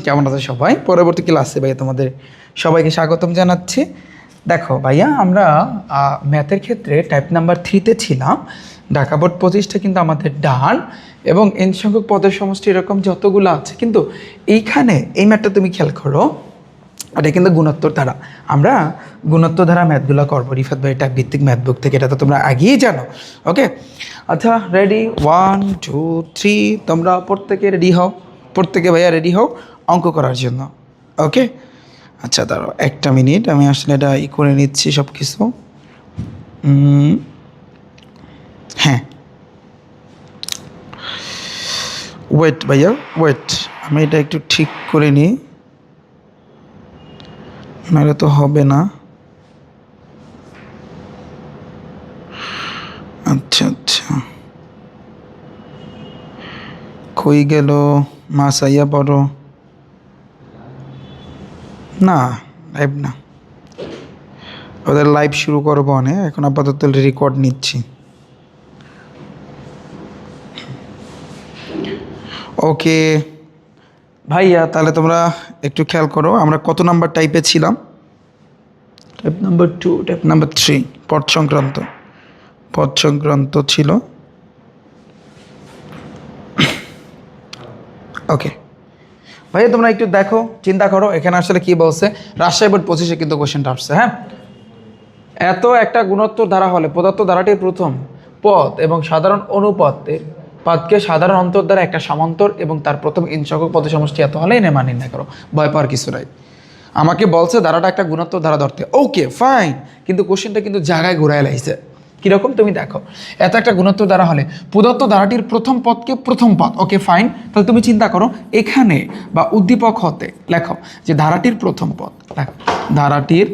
কেমন আছে সবাই? পরবর্তী ক্লাসে ভাইয়া তোমাদের সবাইকে স্বাগতম জানাচ্ছি। দেখো ভাইয়া, আমরা ম্যাথের ক্ষেত্রে টাইপ নাম্বার 3-তে ছিলাম। ঢাকা বোর্ড 25টা কিন্তু আমাদের ডান এবং এন সংখ্যক পদের সমষ্টি এরকম যতগুলো আছে, কিন্তু এইখানে এই ম্যাথটা তুমি খেয়াল করো, এটা কিন্তু গুণোত্তর ধারা। আমরা গুণোত্তর ধারা ম্যাথগুলো করবো রিফাত ভাই টাইপ ভিত্তিক ম্যাথ বুক থেকে, এটা তো তোমরা আগেই জানো। ওকে, আচ্ছা রেডি? 1 2 3, তোমরা প্রত্যেকে রেডি হও, প্রত্যেকে ভাইয়া রেডি হও অঙ্ক করার জন্য। ওকে, আচ্ছা দাঁড়াও একটা মিনিট, আমি আসলে এটা করে নিচ্ছি সব কিছু। হ্যাঁ, ওয়েট ভাইয়া ওয়েট, আমি এটা একটু ঠিক করে নিই, নাহলে তো হবে না। আচ্ছা আচ্ছা, কই গেল মাছ আইয়া বড়? না লাইভ না, ওদের লাইভ শুরু করবো অনেক, এখন আপাতত রেকর্ড নিচ্ছি। ওকে ভাইয়া, তাহলে তোমরা একটু খেয়াল করো, আমরা কত নাম্বার টাইপে ছিলাম? টাইপ নাম্বার 2, টাইপ নাম্বার 3 পদ সংক্রান্ত ছিল। ওকে ভাইয়া, তোমরা একটু দেখো, চিন্তা করো, এখানে আসলে কি বলছে। রাজশাহী বোর্ড 25-এ কিন্তু কোশ্চেনটা আসছে। হ্যাঁ, এত একটা গুণোত্তর ধারা হলে প্রদত্ত ধারাটির প্রথম পদ এবং সাধারণ অনুপদের পদকে সাধারণ অন্তর দ্বারা একটা সমান্তর এবং তার প্রথম ইন সংখ্যক পদের সমষ্টি এত হলে এনে মানি না করো। ভয় পাওয়ার কিছু নাই, আমাকে বলছে ধারাটা একটা গুণোত্তর ধারা ধরতে। ওকে ফাইন, কিন্তু কোশ্চেনটা কিন্তু জায়গায় ঘুরাই লাইছে। কীরকম তুমি দেখো, এত একটা গুণোত্তর দ্বারা হলে প্রদত্ত ধারাটির প্রথম পদকে প্রথম পদ। ওকে ফাইন, তাহলে তুমি চিন্তা করো এখানে বা উদ্দীপক হতে লেখো যে ধারাটির প্রথম পদ। লেখো ধারাটির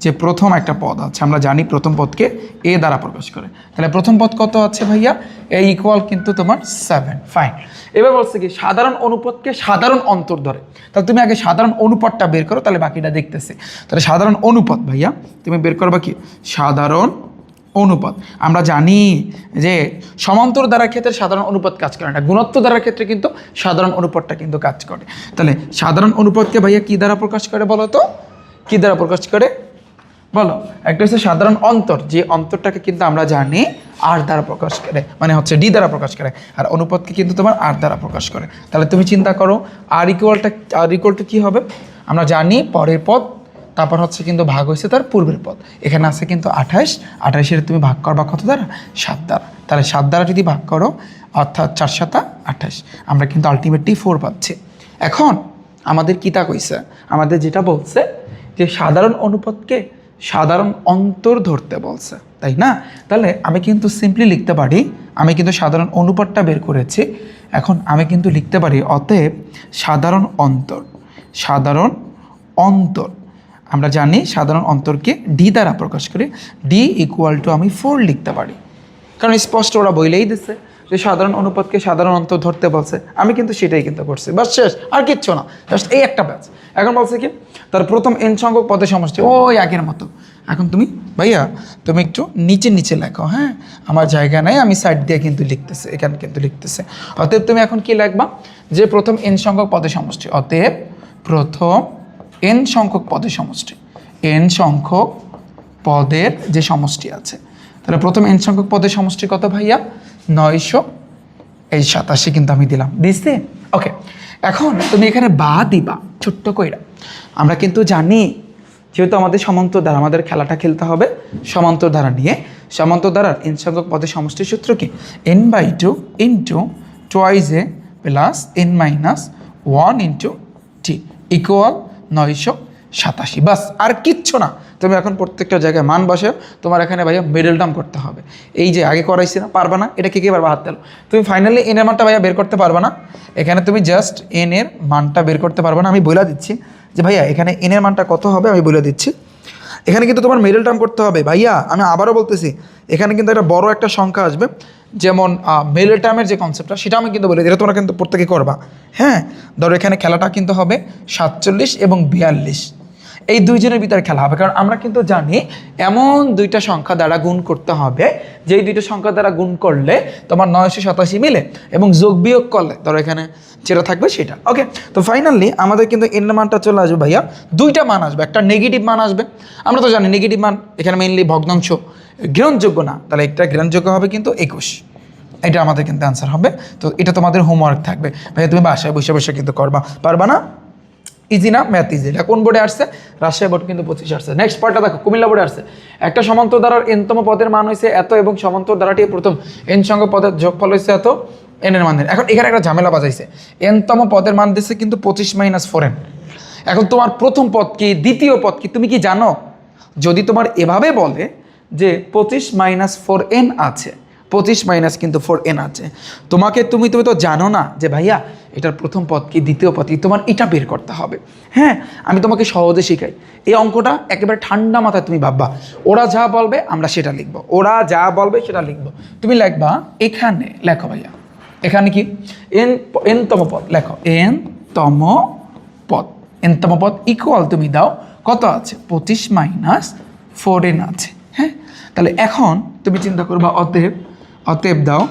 যে প্রথম একটা পদ আছে, আমরা জানি প্রথম পদকে এ দ্বারা প্রকাশ করে। তাহলে প্রথম পদ কত আছে ভাইয়া? এ ইকুয়াল কিন্তু তোমার 7। ফাইন, এবার বলছে কি সাধারণ অনুপদকে সাধারণ অন্তর ধরে। তাহলে তুমি আগে সাধারণ অনুপাতটা বের করো, তাহলে বাকিটা দেখতেছি। তাহলে সাধারণ অনুপাত ভাইয়া তুমি বের করবা কি? সাধারণ অনুপাত। আমরা জানি যে সমান্তর দ্বারার ক্ষেত্রে সাধারণ অনুপাত কাজ করে না, গুণোত্তর দ্বারার ক্ষেত্রে কিন্তু সাধারণ অনুপাতটা কিন্তু কাজ করে। তাহলে সাধারণ অনুপাতকে ভাইয়া কি দ্বারা প্রকাশ করে বলো তো? কি দ্বারা প্রকাশ করে বলো? একটা হচ্ছে সাধারণ অন্তর, যে অন্তরটাকে কিন্তু আমরা জানি আর দ্বারা প্রকাশ করে, মানে হচ্ছে ডি দ্বারা প্রকাশ করে, আর অনুপাতকে কিন্তু তোমার আর দ্বারা প্রকাশ করে। তাহলে তুমি চিন্তা করো আর ইকুয়ালটা কি হবে? আমরা জানি পরের পদ, তারপর হচ্ছে কিন্তু ভাগ হয়েছে তার পূর্বের পদ। এখানে আছে কিন্তু 28, 28-এর তুমি ভাগ করবা কত দ্বারা? 7 দ্বারা। তাহলে 7 দ্বারা যদি ভাগ করো অর্থাৎ 4 7 28, আমরা কিন্তু আলটিমেটলি 4 পাচ্ছি। এখন আমাদের কিতা কইছে, আমাদের যেটা বলছে যে সাধারণ অনুপাতকে সাধারণ অন্তর ধরতে বলছে, তাই না? তাহলে আমি কিন্তু সিম্পলি লিখতে পারি, আমি কিন্তু সাধারণ অনুপাতটা বের করেছি, এখন আমি কিন্তু লিখতে পারি অতএব সাধারণ অন্তর আমরা জানি সাধারণ অন্তরকে ডি দ্বারা প্রকাশ করে, ডি ইকুয়াল টু আমি 4 লিখতে পারি, কারণ স্পষ্ট ওরা বইলেই দিচ্ছে যে সাধারণ অনুপাতকে সাধারণ অন্তর ধরতে বলছে। আমি কিন্তু সেটাই কিন্তু করছি, বাস শেষ, আর কিচ্ছু না, জাস্ট এই একটা ব্যাচ। এখন বলছে কি তার প্রথম এন সংখ্যক পদের সমষ্টি, ওই আগের মতো। এখন তুমি ভাইয়া তুমি একটু নিচে লেখো। হ্যাঁ, আমার জায়গা নাই, আমি সাইড দিয়ে কিন্তু লিখতেছে, এখানে কিন্তু লিখতেছে। অতএব তুমি এখন কি লিখবা? যে প্রথম এন সংখ্যক পদের সমষ্টি, অতএব প্রথম এন সংখ্যক পদের সমষ্টি, এন সংখ্যক পদের যে সমষ্টি আছে, তাহলে প্রথম এন সংখ্যক পদের সমষ্টি কত ভাইয়া? 987 কিন্তু আমি দিছি। ওকে, এখন তুমি এখানে বা দিবা ছোট্ট কইরা। আমরা কিন্তু জানি যেহেতু আমাদের সমান্তর ধারা, আমাদের খেলাটা খেলতে হবে সমান্তর ধারা নিয়ে। সমান্তর ধারার এন সংখ্যক পদের সমষ্টির সূত্র কি? n/2 into 2a plus n-1 into T equal 987। বাস, আর কিচ্ছু না। তুমি এখন প্রত্যেকটা জায়গায় মান বসে, তোমার এখানে ভাইয়া মিডল টার্ম করতে হবে। এই যে আগে করাইছি না, পারবা না? এটা কে পারবা? হাত তেলো। তুমি ফাইনালি এন এর মানটা ভাইয়া বের করতে পারবা না, এখানে তুমি জাস্ট এন এর মানটা বের করতে পারবা না। আমি বলে দিচ্ছি যে ভাইয়া এখানে এন এর মানটা কত হবে, আমি বলে দিচ্ছি। এখানে কিন্তু তোমার মিডল টার্ম করতে হবে ভাইয়া, আমি আবারও বলতেছি, এখানে কিন্তু একটা বড় একটা সংখ্যা আসবে, যেমন মিডল টার্মের যে কনসেপ্টটা সেটা আমি কিন্তু বলে দিই, এটা তোমরা কিন্তু প্রত্যেকে করবা। হ্যাঁ, ধরো এখানে খেলাটা কিন্তু হবে 47 এবং 42, এই দুইজনের ভিতরে খেলা হবে, কারণ আমরা কিন্তু জানি এমন দুইটা সংখ্যা দ্বারা গুণ করতে হবে যেই দুইটা সংখ্যা দ্বারা গুণ করলে তোমার 987 মিলে, এবং যোগ বিয়োগ করলে ধরো এখানে যেটা থাকবে সেটা। ওকে, তো ফাইনালি আমাদের কিন্তু এর মানটা চলে আসবে ভাইয়া, দুইটা মান আসবে, একটা নেগেটিভ মান আসবে। আমরা তো জানি নেগেটিভ মান এখানে মেইনলি ভগ্নাংশ, গ্রহণযোগ্য না, তাহলে একটা গ্রহণযোগ্য হবে কিন্তু 21, এটা আমাদের কিন্তু অ্যান্সার হবে। তো এটা তোমাদের হোমওয়ার্ক থাকবে ভাইয়া, তুমি বাসায় বসে বসে কিন্তু করবা, পারবা না? ইজি না? Math easy. এটা কোন বোর্ডে আসছে? রাজশাহী বোর্ড কিন্তু 25 আসছে। নেক্সট পার্টটা দেখো, কুমিল্লা বোর্ডে আসছে। একটা সমান্তর দ্বারার এনতম পদের মান হয়েছে এত, এবং সমান্তর দ্বারাটি প্রথম এন সংখ্যক পদের যোগফল হয়েছে এত, এন এর মান দেন। এখন এখানে একটা ঝামেলা বাজাইছে, এনতম পদের মান দিচ্ছে কিন্তু 25 - 4n। এখন তোমার প্রথম পদ কি, দ্বিতীয় পদ কি, তুমি কি জানো? যদি তোমার এভাবে বলে যে 25 - 4n আছে, 25 কিন্তু 4n আছে, তোমাকে তুমি তো জানো না যে ভাইয়া এটার প্রথম পদ কি, দ্বিতীয় পদ কি, তোমার এটা বের করতে হবে। হ্যাঁ, আমি তোমাকে সহজে শিখাই। এই অঙ্কটা একেবারে ঠান্ডা মাথায় তুমি ভাববা, ওরা যা বলবে আমরা সেটা লিখবো, ওরা যা বলবে সেটা লিখবো। তুমি লিখবা এখানে, লেখো ভাইয়া এখানে কি এনতম পদ, লেখো এনতম পদ, এনতম পদ ইকুয়াল তুমি দাও কত আছে, 25 - 4n আছে। হ্যাঁ, তাহলে এখন তুমি চিন্তা করবা, অতএব দাও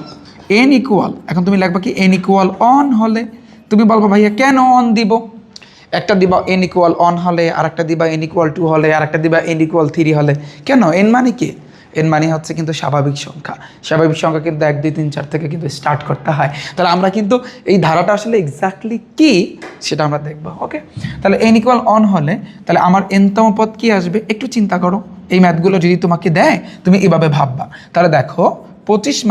n ইকুয়াল, এখন তুমি লিখবা কি n ইকুয়াল অন হলে, তুমি বলবা ভাইয়া কেন অন দিব, একটা দিবা n ইকুয়াল অন হলে, আর একটা দিবা n ইকুয়াল 2 হলে, আর একটা দিবা n ইকুয়াল 3 হলে। কেন? n মানে কি? n মানে হচ্ছে কিন্তু স্বাভাবিক সংখ্যা, স্বাভাবিক সংখ্যা কিন্তু 1 2 3 4 থেকে কিন্তু স্টার্ট করতে হয়। তাহলে আমরা কিন্তু এই ধারাটা আসলে এক্স্যাক্টলি কি সেটা আমরা দেখবো। ওকে, তাহলে n ইকুয়াল অন হলে তাহলে আমার nতম পদ কি আসবে, একটু চিন্তা করো। এই ম্যাথগুলো যদি তোমাকে দেয় তুমি এভাবে ভাববা, তাহলে দেখো 25 -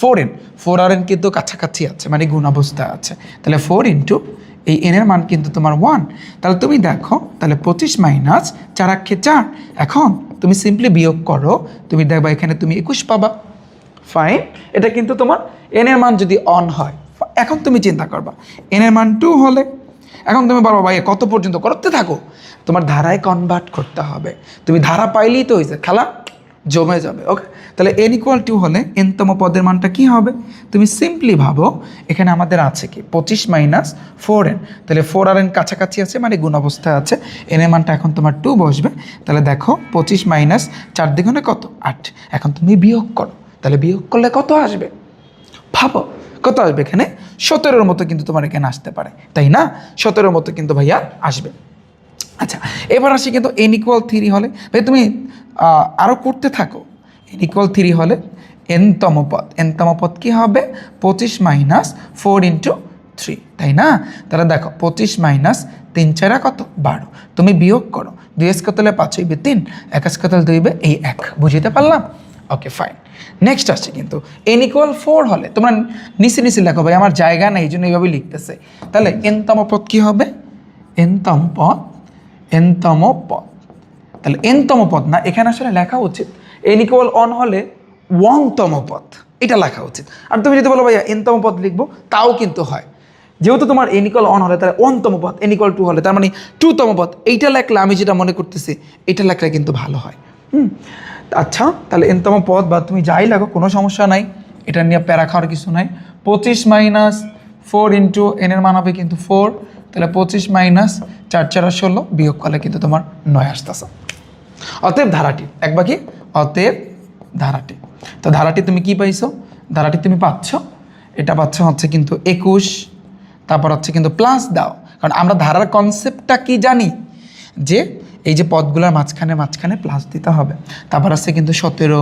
4n, 4 আর n কিন্তু কাছাকাছি আছে, মানে গুণ অবস্থায় আছে। তাহলে 4 ইন্টু এই n এর মান কিন্তু তোমার 1। তাহলে তুমি দেখো, তাহলে 25 - 4 × 4। এখন তুমি সিম্পলি বিয়োগ করো, তুমি দেখবা এখানে তুমি 21 পাবা। ফাইন, এটা কিন্তু তোমার n এর মান যদি অন হয়। এখন তুমি চিন্তা করবা n এর মান 2 হলে, এখন তুমি বলবো ভাই কত পর্যন্ত করতে থাকো, তোমার ধারায় কনভার্ট করতে হবে। তুমি ধারা পাইলেই তো হয়েছে, খেলা জমে যাবে। ওকে, তাহলে n ইকুয়াল 2 হলে nতম পদের মানটা কি হবে, তুমি সিম্পলি ভাবো এখানে আমাদের আছে কি 25 - 4n, তাহলে 4 আর n কাছাকাছি আছে, মানে গুণ অবস্থায় আছে। n এর মানটা এখন তোমার 2 বসবে। তাহলে দেখো 25 - 4 দ্বিগুণে কত, 8। এখন তুমি বিয়োগ করো, তাহলে বিয়োগ করলে কত আসবে, ভাবো কত আসবে, এখানে 17-র মতো কিন্তু তোমার এখানে আসতে পারে, তাই না? 17-র মতো কিন্তু ভাইয়া আসবে। আচ্ছা, এবার আসি কিন্তু n ইকুয়াল 3 হলে, ভাই তুমি আরও করতে থাকো। n ইকুয়াল 3 হলে nতম পদ কী হবে, 25 - 4 × 3, তাই না? তাহলে দেখো 25 - 3 × 4 কত, 12। তুমি বিয়োগ করো, 2 × কতলে 5 হইবে 3, 1 × কতলে 2 হইবে এই 1। বুঝতে পারলাম? Okay fine. নেক্সট আসছে কিন্তু n ইকুয়াল 4 হলে, তোমরা নিচে লেখো ভাই, আমার জায়গা নেই এই জন্য এইভাবে লিখতেছে। তাহলে nতম পদ কী হবে, nতম পদ, তাহলে nতম পদ না, এখানে আসলে লেখা উচিত n ইকুয়াল অন হলে 1তম পদ, এটা লেখা উচিত। আর তুমি যদি বলো ভাইয়া nতম পদ লিখবো, তাও কিন্তু হয়। যেহেতু তোমার n ইকুয়াল অন হলে তাহলে 1তম পদ, n ইকুয়াল 2 হলে তার মানে 2তম পদ, এইটা লেখলে আমি যেটা মনে করতেছি এটা লেখলে কিন্তু ভালো হয়। আচ্ছা, তাহলে nতম পদ বা তুমি যাই লাগো কোনো সমস্যা নাই, এটা নিয়ে প্যারা খাওয়ার কিছু নাই। 25 - 4 × n এর মান হবে কিন্তু 4, তাহলে 25 - 4 × 4 = 16, বিয়োগ করলে কিন্তু তোমার 9 আসতেছে। অতএব ধারাটি একবার কি, অতএব ধারাটি, তো ধারাটি তুমি কি পাইছো, ধারাটি তুমি পাচ্ছ, এটা পাচ্ছ হচ্ছে কিন্তু 21, তারপর হচ্ছে কিন্তু প্লাস দাও, কারণ আমরা ধারার কনসেপ্টটা কি জানি, যে এই যে পদগুলোর মাঝখানে প্লাস দিতে হবে। তারপর আছে কিন্তু 17,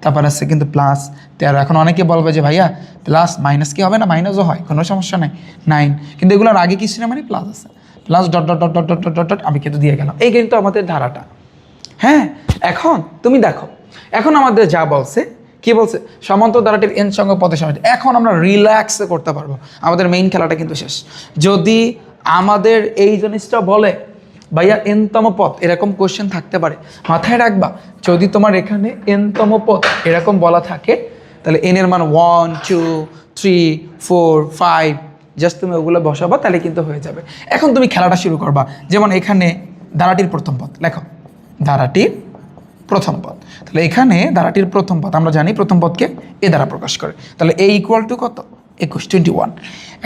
তারপর আছে কিন্তু প্লাস 13। এখন অনেকে বলবে যে ভাইয়া প্লাস মাইনাস কি হবে না, মাইনাসও হয়, কোনো সমস্যা নেই, 9, কিন্তু এগুলোর আগে কিছু না, মানে প্লাস আছে, plus dot dot dot dot dot dot dot আমি কিন্তু দিয়ে গেলাম। এই কিন্তু আমাদের ধারাটা। হ্যাঁ, এখন তুমি দেখো, এখন আমাদের যা বলছে, কি বলছে, সমান্তর ধারাটির n সংখ্যক পদের সমষ্টি। এখন আমরা রিল্যাক্সে করতে পারবো, আমাদের মেইন খেলাটা কিন্তু শেষ। যদি আমাদের এই জিনিসটা বলে ভাইয়া nতম পদ, এরকম কোশ্চেন থাকতে পারে, মাথায় রাখবা, যদি তোমার এখানে nতম পদ এরকম বলা থাকে, তাহলে n এর মান 1 2 3 4 5, জাস্ট তুমি ওগুলো বসাবা, তাহলে কিন্তু হয়ে যাবে। এখন তুমি খেলাটা শুরু করবা, যেমন এখানে ধারাটির প্রথম পদ লেখো, ধারাটির প্রথম পদ, তাহলে এখানে ধারাটির প্রথম পদ আমরা জানি প্রথম পদকে এ দ্বারা প্রকাশ করে, তাহলে a ইকুয়াল টু কত, 21, 21।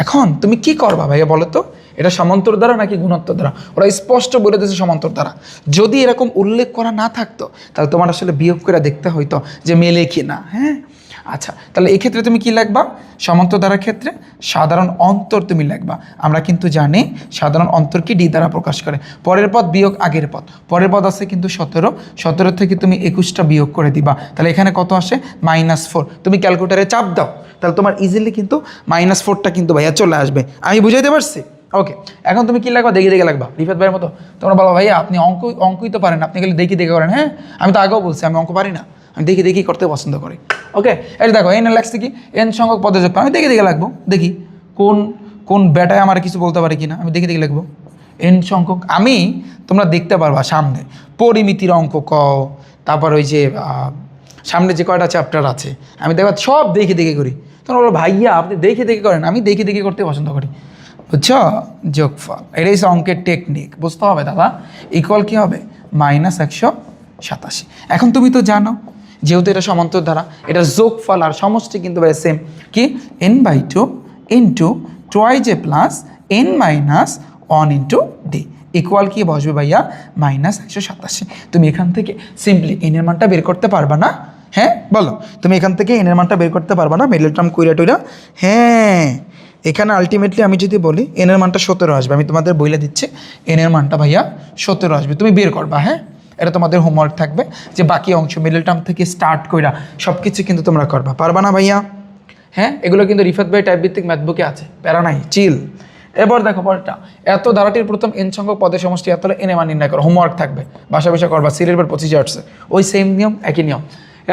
এখন তুমি কি করবা ভাইয়া বলো তো, এটা সমান্তর দ্বারা নাকি গুণোত্তর দ্বারা? ওরা স্পষ্ট বলে দিয়েছে সমান্তর দ্বারা। যদি এরকম উল্লেখ করা না থাকতো তাহলে তোমার আসলে বিয়োগ করে দেখতে হইতো যে মেলে কি না। হ্যাঁ, আচ্ছা, তাহলে এই ক্ষেত্রে তুমি কি লিখবা? সমান্তর দ্বারার ক্ষেত্রে সাধারণ অন্তর তুমি লিখবা। আমরা কিন্তু জানি সাধারণ অন্তর কি ডি দ্বারা প্রকাশ করে। পরের পদ বিয়োগ আগের পদ, পরের পদ আছে কিন্তু 17, 17 থেকে তুমি 21টা বিয়োগ করে দিবা। তাহলে এখানে কত আসে? -4। তুমি ক্যালকুলেটারে চাপ দাও, তাহলে তোমার ইজিলি কিন্তু -4টা কিন্তু ভাইয়া চলে আসবে। আমি বুঝাইতে পারছি? ওকে, এখন তুমি কি লাগবা? দেখে দেখে লাগবা, রিফাত ভাইয়ের মতো। তোমরা বলো ভাইয়া আপনি অঙ্কই তো পারেন, আপনি খালি দেখে দেখে করেন। হ্যাঁ, আমি তো আগেও বলছি আমি অঙ্ক পারি না, আমি দেখি দেখি করতে পছন্দ করি। ওকে, এটা দেখো এন লাগছে কি? এন সংখ্যক পদে যোগ, আমি দেখে দেখে লাগবো, দেখি কোন কোন বেটায় আমার কিছু বলতে পারে কিনা, আমি দেখে দেখে লিখবো এন সংখ্যক। আমি তোমরা দেখতে পারবা সামনে পরিমিতির অঙ্ক কও, তারপর ওই যে সামনে যে কয়টা চ্যাপ্টার আছে আমি দেখবা সব দেখে দেখে করি। তোমরা বলো ভাইয়া আপনি দেখে দেখে করেন, আমি দেখে দেখে করতে পছন্দ করি। বুঝছো? যোগফল, এটাই হচ্ছে অঙ্কের টেকনিক, বুঝতে হবে দাদা। ইকুয়াল কি হবে? -187। এখন তুমি তো জানো যেহেতু এটা সমান্তর ধারা, এটা যোগফল আর সমষ্টি কিন্তু সেম কি n/2 into twice A plus n-1 into D equal কি বসবে ভাইয়া? -187। তুমি এখান থেকে সিম্পলি এনের মানটা বের করতে পারবা না? হ্যাঁ বলো, তুমি এখান থেকে এনের মানটা বের করতে পারবা না? মিডল টার্ম কইরা টইরা। হ্যাঁ, এখানে আলটিমেটলি আমি যদি বলি এনের মানটা 17 আসবে, আমি তোমাদের বলে দিচ্ছি এনের মানটা ভাইয়া 17 আসবে, তুমি বের করবা। হ্যাঁ, এটা তোমাদের হোমওয়ার্ক থাকবে যে বাকি অংশ মিডল টার্ম থেকে স্টার্ট কইরা সব কিছু কিন্তু তোমরা করবা। পারবা না ভাইয়া? হ্যাঁ, এগুলো কিন্তু রিফাত ভাই টাইপ ভিত্তিক ম্যাথ বুকে আছে, প্যারা নাই, চিল। এবার দেখো পরেরটা, এত ধারাটির প্রথম এন সংখ্যক পদের সমষ্টি এত হলে এনে মান নির্ণয় করো। হোমওয়ার্ক থাকবে, বাসা বাসা করবা, সিরিয়াল এর 25 আসছে, ওই সেম নিয়ম, একই নিয়ম।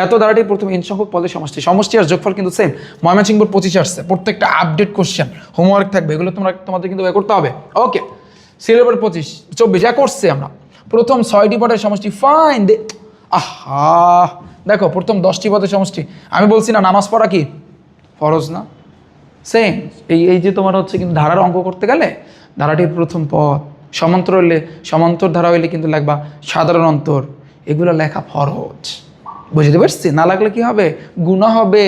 এত ধারাটির প্রথম এন সংখ্যক পদের সমষ্টি, সমষ্টি আর যোগফল কিন্তু সেম। ময়মনসিংহ 25 আসছে, প্রত্যেকটা আপডেট কোশ্চেন, হোমওয়ার্ক থাকবে, এগুলো তোমাদের কিন্তু বের করতে হবে। ওকে, সিরিয়াল এর 25, 24 যা করছে আমরা প্রথম 6টি পদের সমষ্টি ফাইন দে। আহা দেখো প্রথম 10টি পদের সমষ্টি, আমি বলছি না নামাজ পড়া কি ফরজ না? সেম এই যে তোমার হচ্ছে কিন্তু ধারার অঙ্ক করতে গেলে ধারাটির প্রথম পদ সমান্তর হইলে সমান্তর ধারা হইলে কিন্তু লাগবা সাধারণ অন্তর, এগুলো লেখা ফরজ। বুঝতে পারছি? না লাগলে কি হবে? গুণা হবে।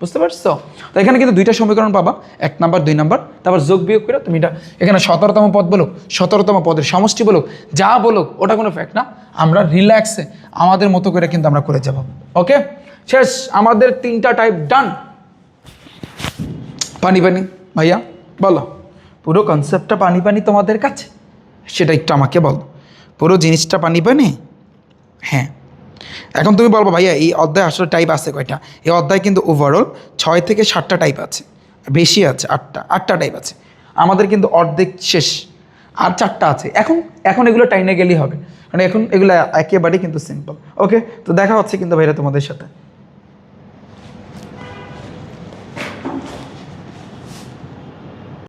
বুঝতে পারছো? তো এখানে কিন্তু দুইটা সমীকরণ পাবা, 1 নাম্বার 2 নাম্বার, তারপর যোগ বিয়োগ করে তুমি এটা এখানে 17তম পদ বলুক 17তম পদের সমষ্টি বলুক যা বলুক ওটা কোনো ফ্যাক্ট না, আমরা রিল্যাক্সে আমাদের মতো করে কিন্তু আমরা করে যাব। ওকে, শেষ, আমাদের 3টা টাইপ ডান। পানি পানি ভাইয়া বলো, পুরো কনসেপ্টটা পানি পানি তোমাদের কাছে, সেটা একটু আমাকে বলো, পুরো জিনিসটা পানি পানি? হ্যাঁ, এখন তুমি বলবো ভাইয়া এই অধ্যায় আসলে টাইপ আছে কয়টা? এই অধ্যায় কিন্তু ওভারঅল 6 থেকে 7টা টাইপ আছে, বেশি আছে, 8টা টাইপ আছে। আমাদের কিন্তু অর্ধেক শেষ, আর 4টা আছে। এখন এগুলো টাইনে গেলেই হবে, কারণ এখন এগুলো একেবারেই কিন্তু সিম্পল। ওকে, তো দেখা হচ্ছে কিন্তু ভাইরা তোমাদের সাথে।